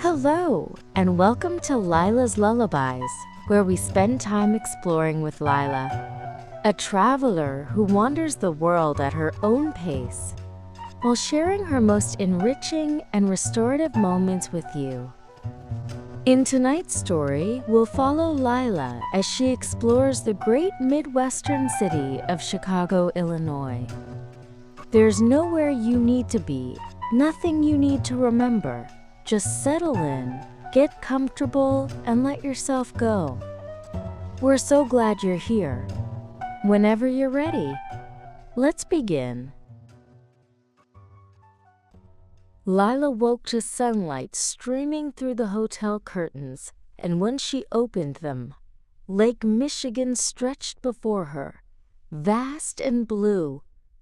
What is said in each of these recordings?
Hello, and welcome to Lyla's Lullabies, where we spend time exploring with Lyla, a traveler who wanders the world at her own pace, while sharing her most enriching and restorative moments with you. In tonight's story, we'll follow Lyla as she explores the great Midwestern city of Chicago, Illinois. There's nowhere you need to be, nothing you need to remember. Just settle in, get comfortable, and let yourself go. We're so glad you're here. Whenever you're ready, let's begin. Lyla woke to sunlight streaming through the hotel curtains, and when she opened them, Lake Michigan stretched before her, vast and blue,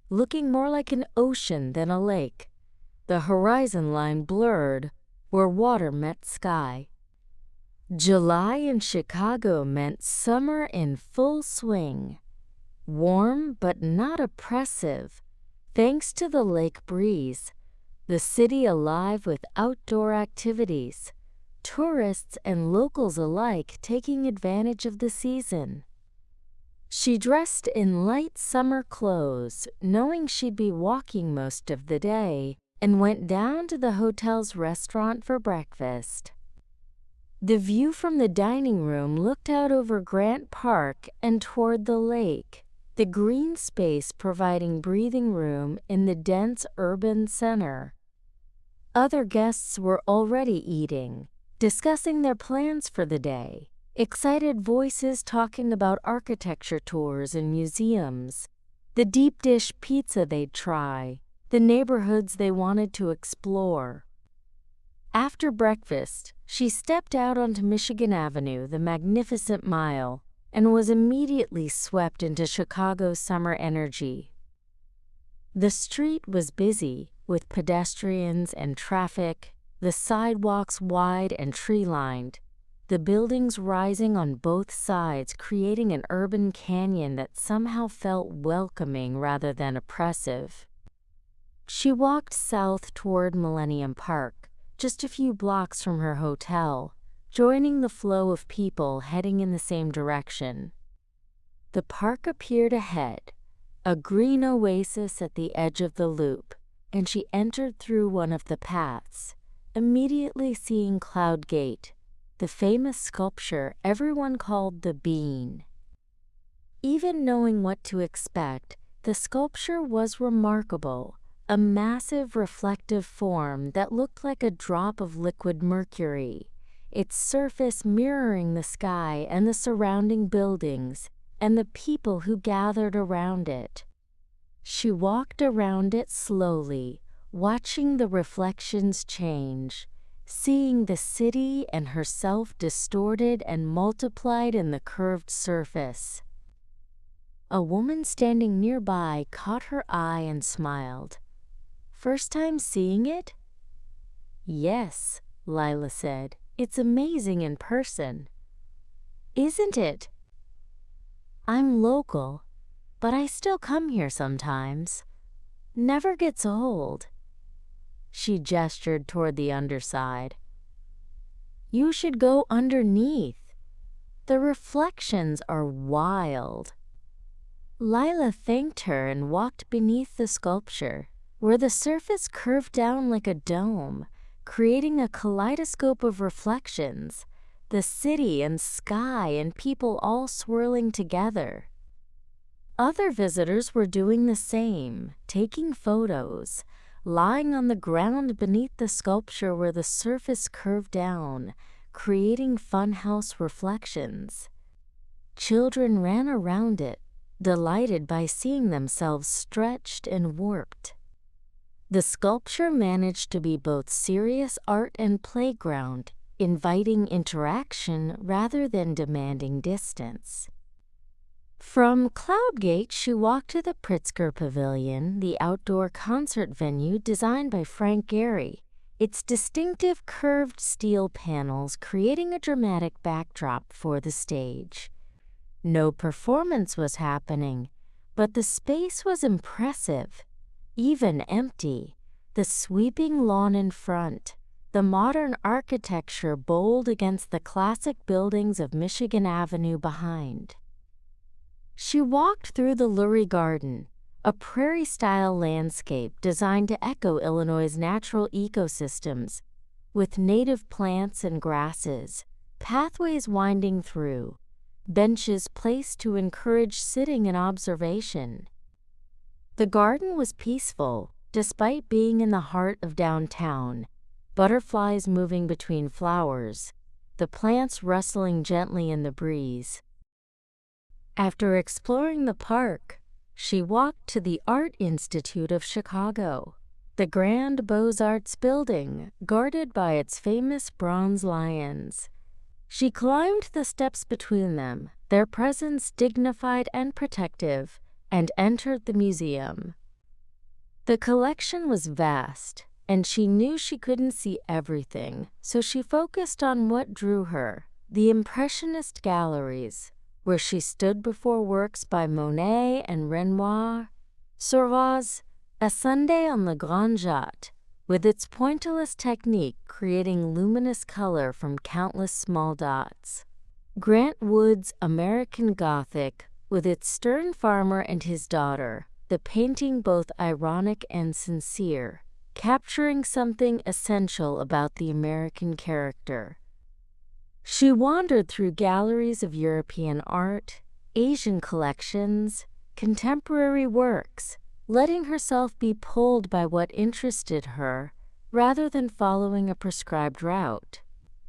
looking more like an ocean than a lake. The horizon line blurred, where water met sky. July in Chicago meant summer in full swing. Warm but not oppressive, thanks to the lake breeze. The city alive with outdoor activities, tourists and locals alike taking advantage of the season. She dressed in light summer clothes, knowing she'd be walking most of the day, and went down to the hotel's restaurant for breakfast. The view from the dining room looked out over Grant Park and toward the lake, the green space providing breathing room in the dense urban center. Other guests were already eating, discussing their plans for the day, excited voices talking about architecture tours and museums, the deep dish pizza they'd try, the neighborhoods they wanted to explore. After breakfast, she stepped out onto Michigan Avenue, the magnificent mile, and was immediately swept into Chicago's summer energy. The street was busy, with pedestrians and traffic, the sidewalks wide and tree-lined, the buildings rising on both sides, creating an urban canyon that somehow felt welcoming rather than oppressive. She walked south toward Millennium Park, just a few blocks from her hotel, joining the flow of people heading in the same direction. The park appeared ahead, a green oasis at the edge of the loop, and she entered through one of the paths, immediately seeing Cloud Gate, the famous sculpture everyone called the Bean. Even knowing what to expect, the sculpture was remarkable. A massive reflective form that looked like a drop of liquid mercury, its surface mirroring the sky and the surrounding buildings and the people who gathered around it. She walked around it slowly, watching the reflections change, seeing the city and herself distorted and multiplied in the curved surface. A woman standing nearby caught her eye and smiled. "First time seeing it?" "Yes," Lyla said. "It's amazing in person." "Isn't it?" "I'm local, but I still come here sometimes. Never gets old." She gestured toward the underside. "You should go underneath. The reflections are wild." Lyla thanked her and walked beneath the sculpture, where the surface curved down like a dome, creating a kaleidoscope of reflections, the city and sky and people all swirling together. Other visitors were doing the same, taking photos, lying on the ground beneath the sculpture where the surface curved down, creating funhouse reflections. Children ran around it, delighted by seeing themselves stretched and warped. The sculpture managed to be both serious art and playground, inviting interaction rather than demanding distance. From Cloud Gate, she walked to the Pritzker Pavilion, the outdoor concert venue designed by Frank Gehry, its distinctive curved steel panels creating a dramatic backdrop for the stage. No performance was happening, but the space was impressive. Even empty, the sweeping lawn in front, the modern architecture bold against the classic buildings of Michigan Avenue behind. She walked through the Lurie Garden, a prairie-style landscape designed to echo Illinois' natural ecosystems, with native plants and grasses, pathways winding through, benches placed to encourage sitting and observation. The garden was peaceful, despite being in the heart of downtown, butterflies moving between flowers, the plants rustling gently in the breeze. After exploring the park, she walked to the Art Institute of Chicago, the grand Beaux-Arts building guarded by its famous bronze lions. She climbed the steps between them, their presence dignified and protective, and entered the museum. The collection was vast, and she knew she couldn't see everything, so she focused on what drew her, the Impressionist galleries, where she stood before works by Monet and Renoir. Sauvage, a Sunday on the Grand Jatte, with its pointillist technique creating luminous color from countless small dots. Grant Wood's American Gothic, with its stern farmer and his daughter, the painting both ironic and sincere, capturing something essential about the American character. She wandered through galleries of European art, Asian collections, contemporary works, letting herself be pulled by what interested her, rather than following a prescribed route.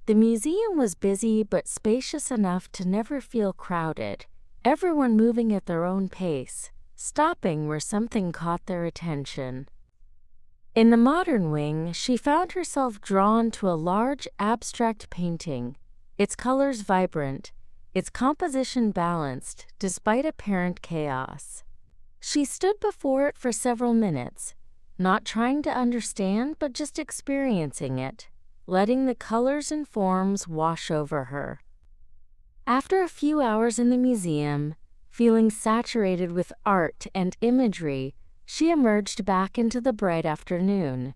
The museum was busy but spacious enough to never feel crowded, everyone moving at their own pace, stopping where something caught their attention. In the modern wing, she found herself drawn to a large abstract painting, its colors vibrant, its composition balanced despite apparent chaos. She stood before it for several minutes, not trying to understand but just experiencing it, letting the colors and forms wash over her. After a few hours in the museum, feeling saturated with art and imagery, she emerged back into the bright afternoon.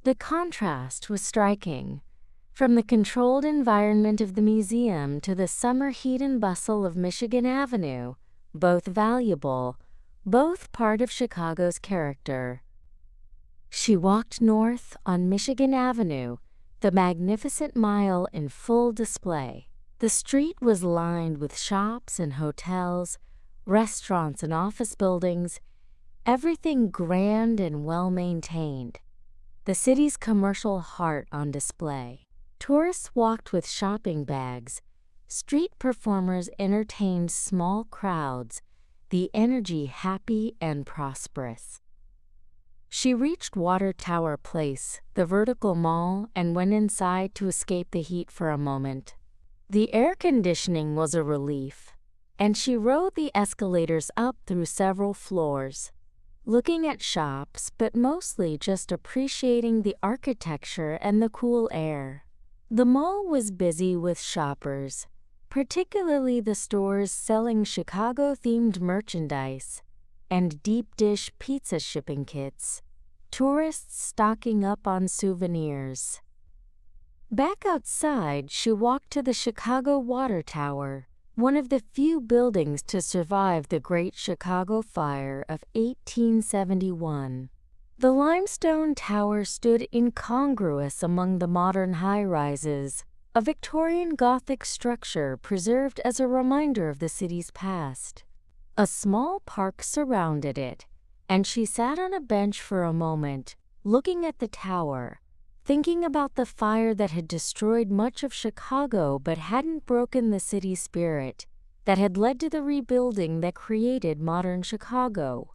The contrast was striking. From the controlled environment of the museum to the summer heat and bustle of Michigan Avenue, both valuable, both part of Chicago's character. She walked north on Michigan Avenue, the magnificent mile in full display. The street was lined with shops and hotels, restaurants and office buildings, everything grand and well-maintained. The city's commercial heart on display. Tourists walked with shopping bags. Street performers entertained small crowds, the energy happy and prosperous. She reached Water Tower Place, the vertical mall, and went inside to escape the heat for a moment. The air conditioning was a relief, and she rode the escalators up through several floors, looking at shops but mostly just appreciating the architecture and the cool air. The mall was busy with shoppers, particularly the stores selling Chicago-themed merchandise and deep-dish pizza shipping kits, tourists stocking up on souvenirs. Back outside, she walked to the Chicago Water Tower, one of the few buildings to survive the Great Chicago Fire of 1871. The limestone tower stood incongruous among the modern high-rises, a Victorian Gothic structure preserved as a reminder of the city's past. A small park surrounded it, and she sat on a bench for a moment, looking at the tower, thinking about the fire that had destroyed much of Chicago but hadn't broken the city's spirit, that had led to the rebuilding that created modern Chicago.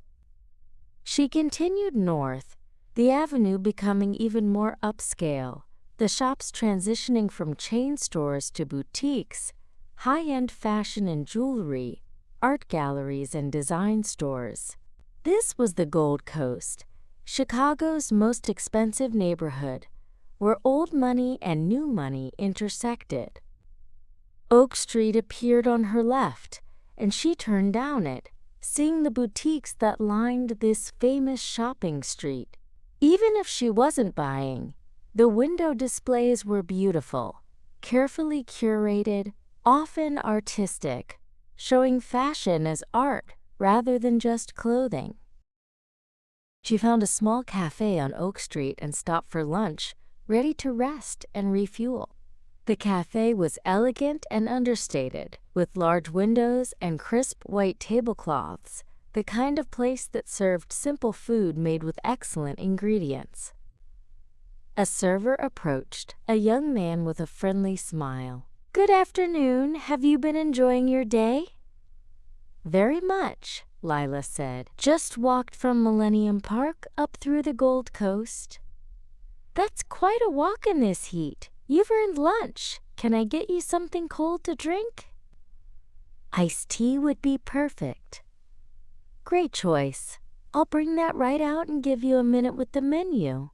She continued north, the avenue becoming even more upscale, the shops transitioning from chain stores to boutiques, high-end fashion and jewelry, art galleries and design stores. This was the Gold Coast, Chicago's most expensive neighborhood, where old money and new money intersected. Oak Street appeared on her left, and she turned down it, seeing the boutiques that lined this famous shopping street. Even if she wasn't buying, The window displays were beautiful, carefully curated, often artistic, showing fashion as art rather than just clothing. She found a small café on Oak Street and stopped for lunch, ready to rest and refuel. The café was elegant and understated, with large windows and crisp white tablecloths, the kind of place that served simple food made with excellent ingredients. A server approached, a young man with a friendly smile. "Good afternoon. Have you been enjoying your day?" "Very much," Lyla said. "Just walked from Millennium Park up through the Gold Coast." "That's quite a walk in this heat. You've earned lunch. Can I get you something cold to drink?" "Iced tea would be perfect." "Great choice. I'll bring that right out and give you a minute with the menu."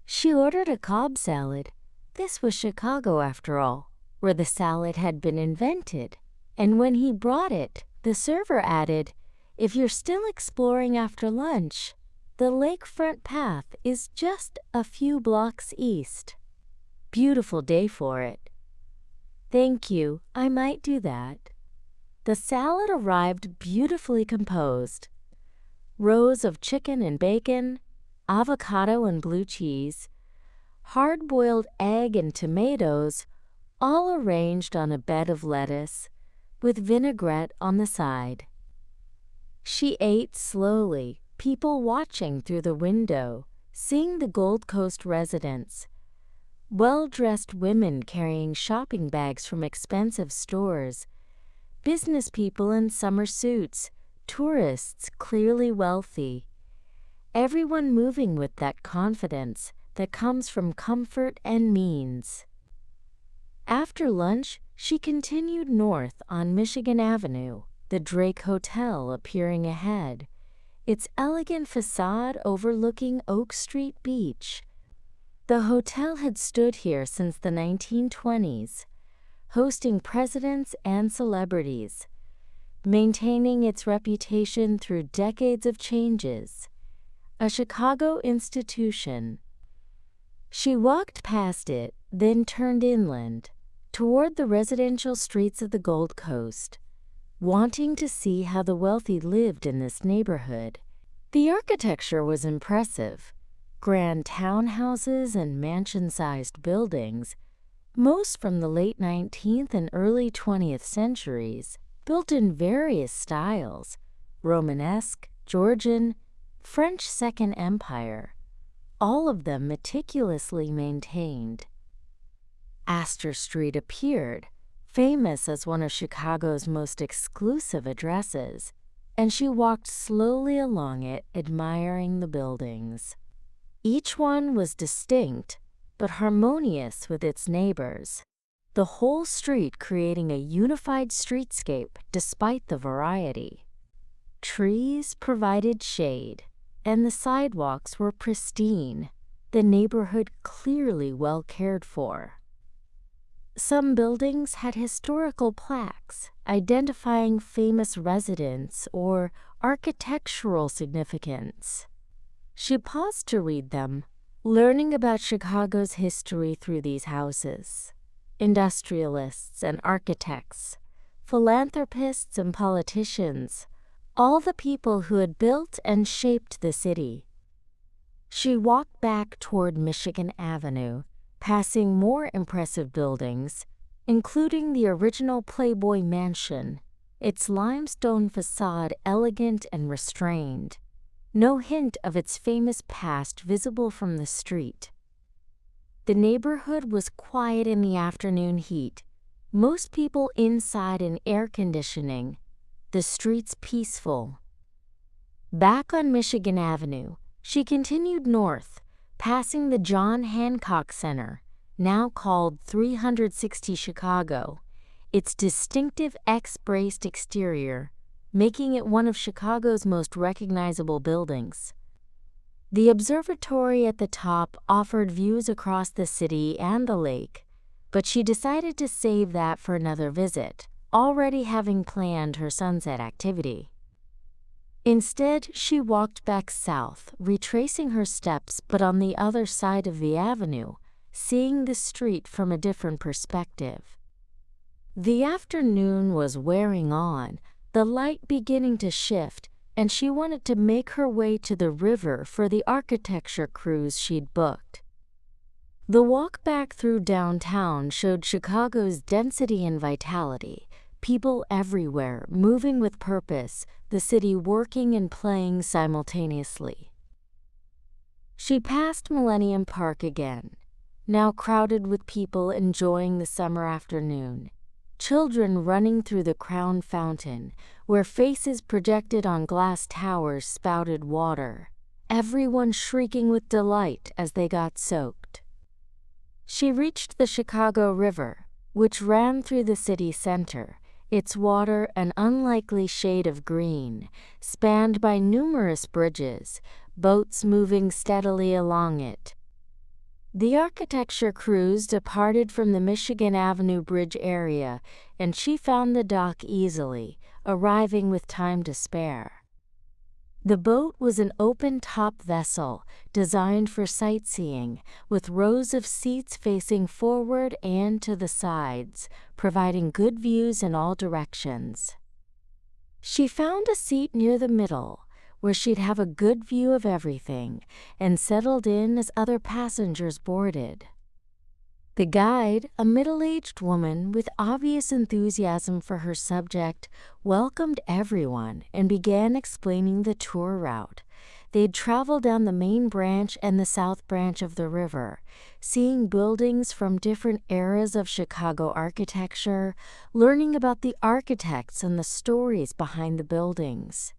She ordered a Cobb salad. This was Chicago, after all, where the salad had been invented. And when he brought it, the server added, "If you're still exploring after lunch, the lakefront path is just a few blocks east." Beautiful day for it. "Thank you, I might do that." The salad arrived beautifully composed. Rows of chicken and bacon, avocado and blue cheese, hard-boiled egg and tomatoes, all arranged on a bed of lettuce, with vinaigrette on the side. She ate slowly, people watching through the window, seeing the Gold Coast residents. Well-dressed women carrying shopping bags from expensive stores, business people in summer suits, tourists clearly wealthy. Everyone moving with that confidence that comes from comfort and means. After lunch, she continued north on Michigan Avenue, the Drake Hotel appearing ahead, its elegant facade overlooking Oak Street Beach. The hotel had stood here since the 1920s, hosting presidents and celebrities, maintaining its reputation through decades of changes. A Chicago institution. She walked past it, then turned inland, toward the residential streets of the Gold Coast, wanting to see how the wealthy lived in this neighborhood. The architecture was impressive. Grand townhouses and mansion-sized buildings, most from the late 19th and early 20th centuries, built in various styles: Romanesque, Georgian, French Second Empire, all of them meticulously maintained. Astor Street appeared, famous as one of Chicago's most exclusive addresses, and she walked slowly along it, admiring the buildings. Each one was distinct, but harmonious with its neighbors, the whole street creating a unified streetscape despite the variety. Trees provided shade, and the sidewalks were pristine, the neighborhood clearly well cared for. Some buildings had historical plaques identifying famous residents or architectural significance. She paused to read them, learning about Chicago's history through these houses. Industrialists and architects, philanthropists and politicians, all the people who had built and shaped the city. She walked back toward Michigan Avenue, passing more impressive buildings, including the original Playboy Mansion, its limestone facade elegant and restrained, no hint of its famous past visible from the street. The neighborhood was quiet in the afternoon heat, most people inside in air conditioning, the streets peaceful. Back on Michigan Avenue, she continued north, passing the John Hancock Center, now called 360 Chicago, its distinctive X-braced exterior, making it one of Chicago's most recognizable buildings. The observatory at the top offered views across the city and the lake, but she decided to save that for another visit, already having planned her sunset activity. Instead, she walked back south, retracing her steps but on the other side of the avenue, seeing the street from a different perspective. The afternoon was wearing on, the light beginning to shift, and she wanted to make her way to the river for the architecture cruise she'd booked. The walk back through downtown showed Chicago's density and vitality, people everywhere, moving with purpose, the city working and playing simultaneously. She passed Millennium Park again, now crowded with people enjoying the summer afternoon. Children running through the Crown Fountain, where faces projected on glass towers spouted water, everyone shrieking with delight as they got soaked. She reached the Chicago River, which ran through the city center, its water an unlikely shade of green, spanned by numerous bridges, boats moving steadily along it. The architecture cruise departed from the Michigan Avenue Bridge area, and she found the dock easily, arriving with time to spare. The boat was an open-top vessel designed for sightseeing, with rows of seats facing forward and to the sides, providing good views in all directions. She found a seat near the middle, where she'd have a good view of everything, and settled in as other passengers boarded. The guide, a middle-aged woman with obvious enthusiasm for her subject, welcomed everyone and began explaining the tour route. They'd travel down the main branch and the south branch of the river, seeing buildings from different eras of Chicago architecture, learning about the architects and the stories behind the buildings.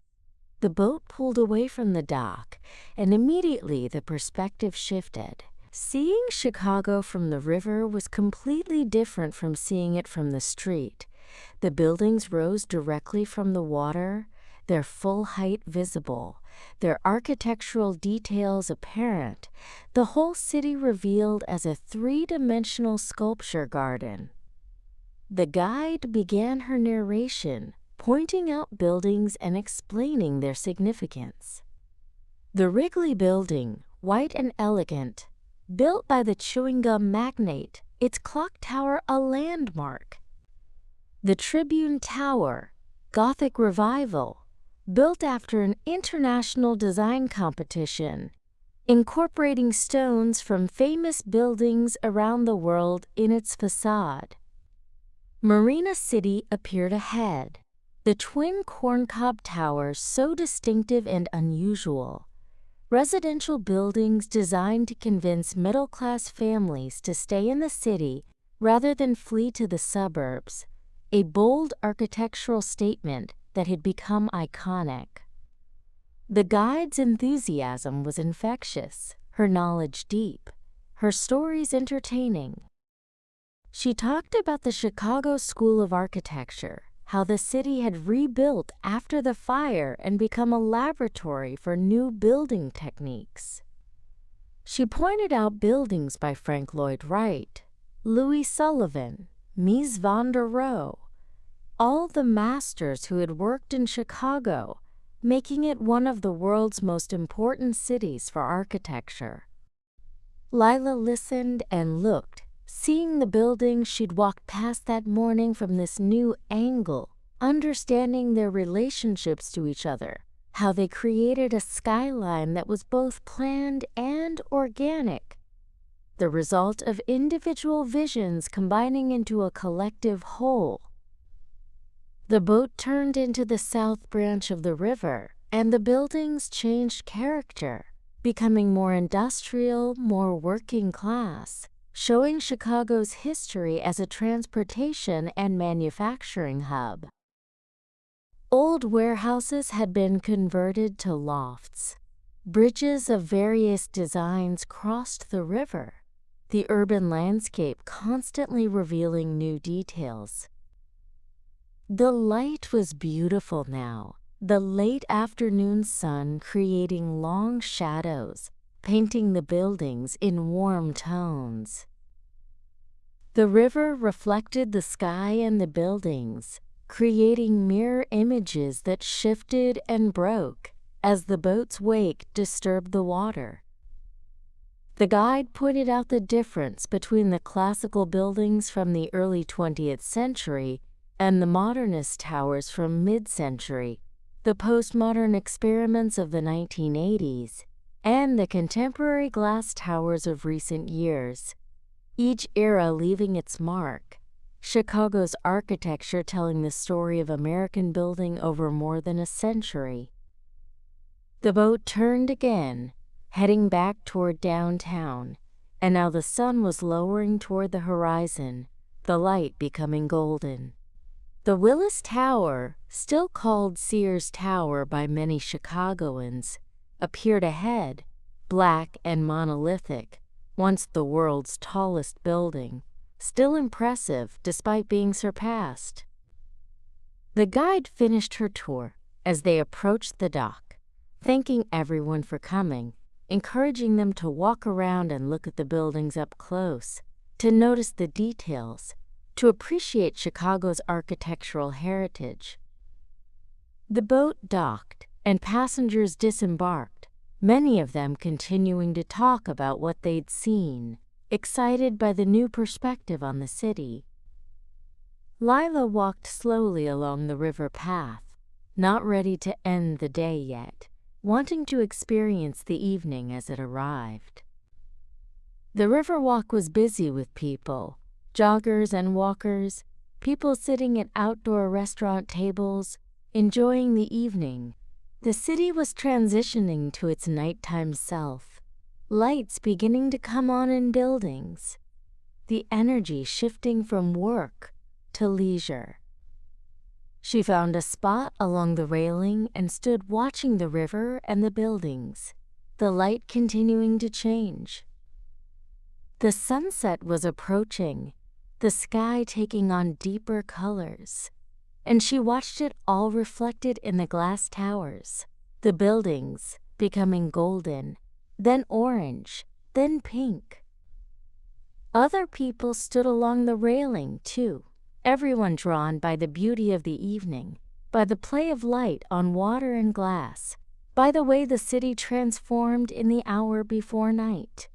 The boat pulled away from the dock, and immediately the perspective shifted. Seeing Chicago from the river was completely different from seeing it from the street. The buildings rose directly from the water, their full height visible, their architectural details apparent, the whole city revealed as a three-dimensional sculpture garden. The guide began her narration, pointing out buildings and explaining their significance. The Wrigley Building, white and elegant, built by the chewing gum magnate, its clock tower a landmark. The Tribune Tower, Gothic revival, built after an international design competition, incorporating stones from famous buildings around the world in its facade. Marina City appeared ahead, the twin corncob towers so distinctive and unusual. Residential buildings designed to convince middle-class families to stay in the city rather than flee to the suburbs, a bold architectural statement that had become iconic. The guide's enthusiasm was infectious, her knowledge deep, her stories entertaining. She talked about the Chicago School of Architecture, how the city had rebuilt after the fire and become a laboratory for new building techniques. She pointed out buildings by Frank Lloyd Wright, Louis Sullivan, Mies van der Rohe, all the masters who had worked in Chicago, making it one of the world's most important cities for architecture. Lyla listened and looked, seeing the buildings she'd walked past that morning from this new angle, understanding their relationships to each other, how they created a skyline that was both planned and organic, the result of individual visions combining into a collective whole. The boat turned into the south branch of the river, and the buildings changed character, becoming more industrial, more working class, showing Chicago's history as a transportation and manufacturing hub. Old warehouses had been converted to lofts. Bridges of various designs crossed the river, the urban landscape constantly revealing new details. The light was beautiful now, the late afternoon sun creating long shadows, painting the buildings in warm tones. The river reflected the sky and the buildings, creating mirror images that shifted and broke as the boat's wake disturbed the water. The guide pointed out the difference between the classical buildings from the early 20th century and the modernist towers from mid-century, the postmodern experiments of the 1980s, and the contemporary glass towers of recent years, each era leaving its mark. Chicago's architecture telling the story of American building over more than a century. The boat turned again, heading back toward downtown, and now the sun was lowering toward the horizon, the light becoming golden. The Willis Tower, still called Sears Tower by many Chicagoans, appeared ahead, black and monolithic, once the world's tallest building, still impressive despite being surpassed. The guide finished her tour as they approached the dock, thanking everyone for coming, encouraging them to walk around and look at the buildings up close, to notice the details, to appreciate Chicago's architectural heritage. The boat docked and passengers disembarked, many of them continuing to talk about what they'd seen, excited by the new perspective on the city. Lyla walked slowly along the river path, not ready to end the day yet, wanting to experience the evening as it arrived. The riverwalk was busy with people, joggers and walkers, people sitting at outdoor restaurant tables, enjoying the evening. The city was transitioning to its nighttime self, lights beginning to come on in buildings, the energy shifting from work to leisure. She found a spot along the railing and stood watching the river and the buildings, the light continuing to change. The sunset was approaching, the sky taking on deeper colors, and she watched it all reflected in the glass towers, the buildings becoming golden, then orange, then pink. Other people stood along the railing, too, everyone drawn by the beauty of the evening, by the play of light on water and glass, by the way the city transformed in the hour before night.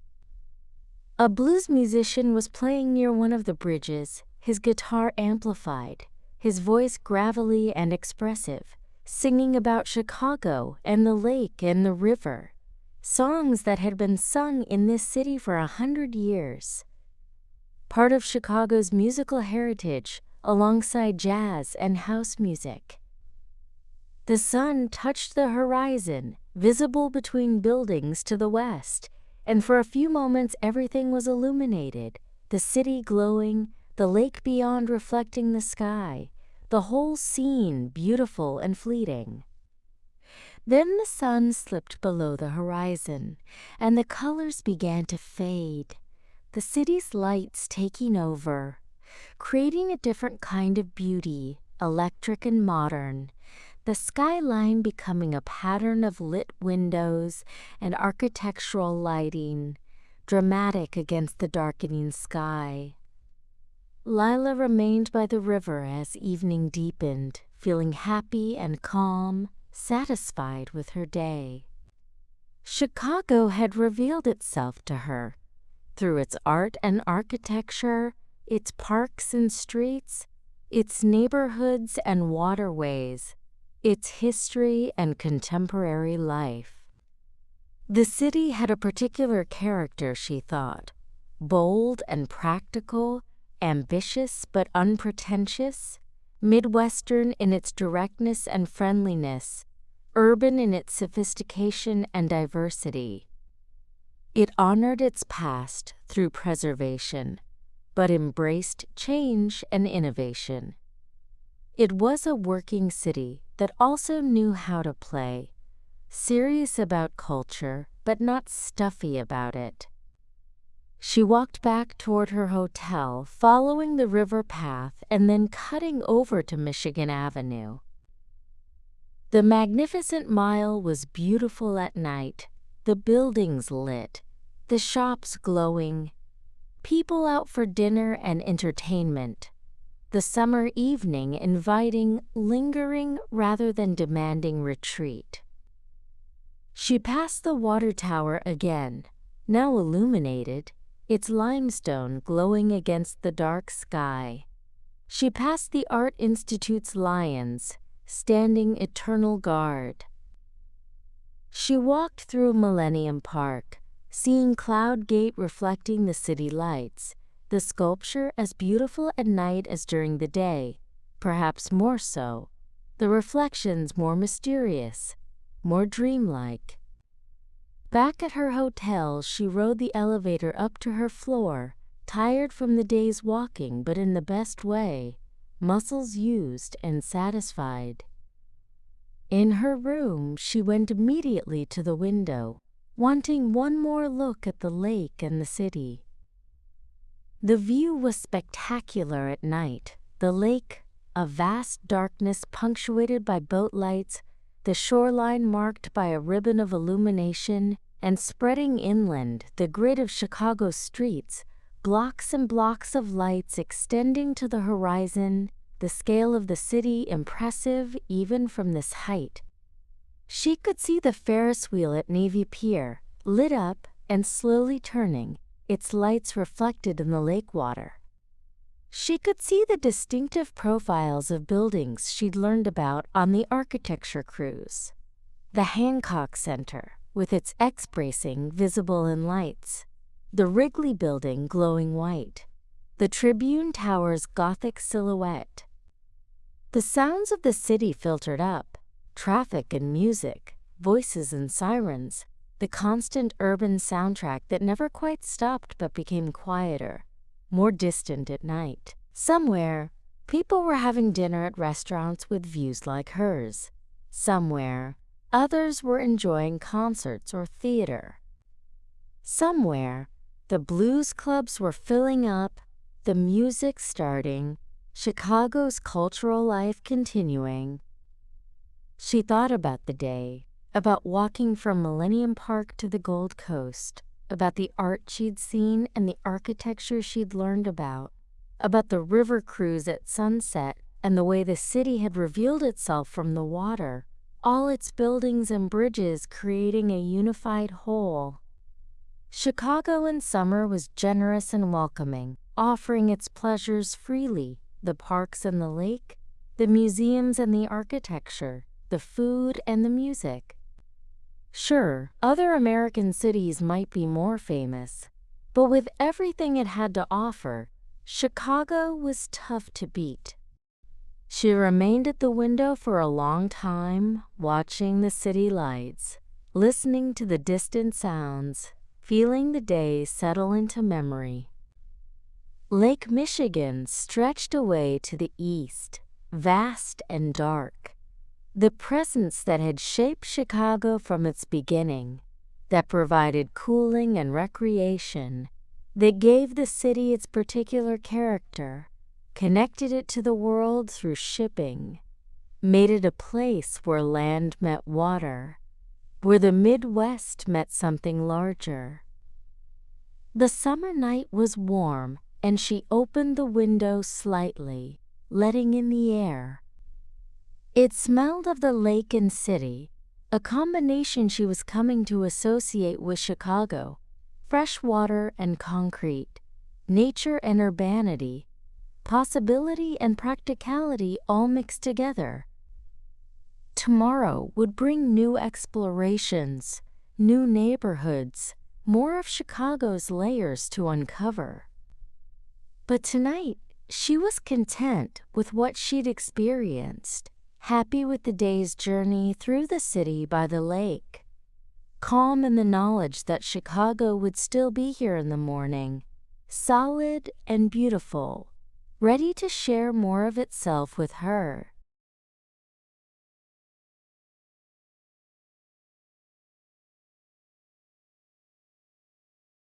A blues musician was playing near one of the bridges, his guitar amplified, his voice gravelly and expressive, singing about Chicago and the lake and the river, songs that had been sung in this city for 100 years. Part of Chicago's musical heritage alongside jazz and house music. The sun touched the horizon, visible between buildings to the west, and for a few moments everything was illuminated, the city glowing, the lake beyond reflecting the sky, the whole scene beautiful and fleeting. Then the sun slipped below the horizon, and the colors began to fade, the city's lights taking over, creating a different kind of beauty, electric and modern, the skyline becoming a pattern of lit windows and architectural lighting, dramatic against the darkening sky. Lyla remained by the river as evening deepened, feeling happy and calm, satisfied with her day. Chicago had revealed itself to her, through its art and architecture, its parks and streets, its neighborhoods and waterways, its history and contemporary life. The city had a particular character, she thought, bold and practical, ambitious but unpretentious, Midwestern in its directness and friendliness, urban in its sophistication and diversity. It honored its past through preservation, but embraced change and innovation. It was a working city that also knew how to play, serious about culture, but not stuffy about it. She walked back toward her hotel, following the river path and then cutting over to Michigan Avenue. The Magnificent Mile was beautiful at night, the buildings lit, the shops glowing, people out for dinner and entertainment, the summer evening inviting, lingering rather than demanding retreat. She passed the water tower again, now illuminated, its limestone glowing against the dark sky. She passed the Art Institute's lions, standing eternal guard. She walked through Millennium Park, seeing Cloud Gate reflecting the city lights, the sculpture as beautiful at night as during the day, perhaps more so, the reflections more mysterious, more dreamlike. Back at her hotel, she rode the elevator up to her floor, tired from the day's walking but in the best way, muscles used and satisfied. In her room, she went immediately to the window, wanting one more look at the lake and the city. The view was spectacular at night, the lake, a vast darkness punctuated by boat lights, the shoreline marked by a ribbon of illumination, and spreading inland, the grid of Chicago's streets, blocks and blocks of lights extending to the horizon, the scale of the city impressive even from this height. She could see the Ferris wheel at Navy Pier, lit up and slowly turning, its lights reflected in the lake water. She could see the distinctive profiles of buildings she'd learned about on the architecture cruise. The Hancock Center, with its X-bracing visible in lights. The Wrigley Building glowing white. The Tribune Tower's Gothic silhouette. The sounds of the city filtered up, traffic and music, voices and sirens, the constant urban soundtrack that never quite stopped but became quieter, more distant at night. Somewhere, people were having dinner at restaurants with views like hers. Somewhere, others were enjoying concerts or theater. Somewhere, the blues clubs were filling up, the music starting, Chicago's cultural life continuing. She thought about the day, about walking from Millennium Park to the Gold Coast, about the art she'd seen and the architecture she'd learned about the river cruise at sunset and the way the city had revealed itself from the water, all its buildings and bridges creating a unified whole. Chicago in summer was generous and welcoming, offering its pleasures freely, the parks and the lake, the museums and the architecture, the food and the music. Sure, other American cities might be more famous, but with everything it had to offer, Chicago was tough to beat. She remained at the window for a long time, watching the city lights, listening to the distant sounds, feeling the day settle into memory. Lake Michigan stretched away to the east, vast and dark. The presence that had shaped Chicago from its beginning, that provided cooling and recreation, that gave the city its particular character, connected it to the world through shipping, made it a place where land met water, where the Midwest met something larger. The summer night was warm, and she opened the window slightly, letting in the air. It smelled of the lake and city, a combination she was coming to associate with Chicago, fresh water and concrete, nature and urbanity, possibility and practicality all mixed together. Tomorrow would bring new explorations, new neighborhoods, more of Chicago's layers to uncover. But tonight, she was content with what she'd experienced, happy with the day's journey through the city by the lake, calm in the knowledge that Chicago would still be here in the morning, solid and beautiful, ready to share more of itself with her.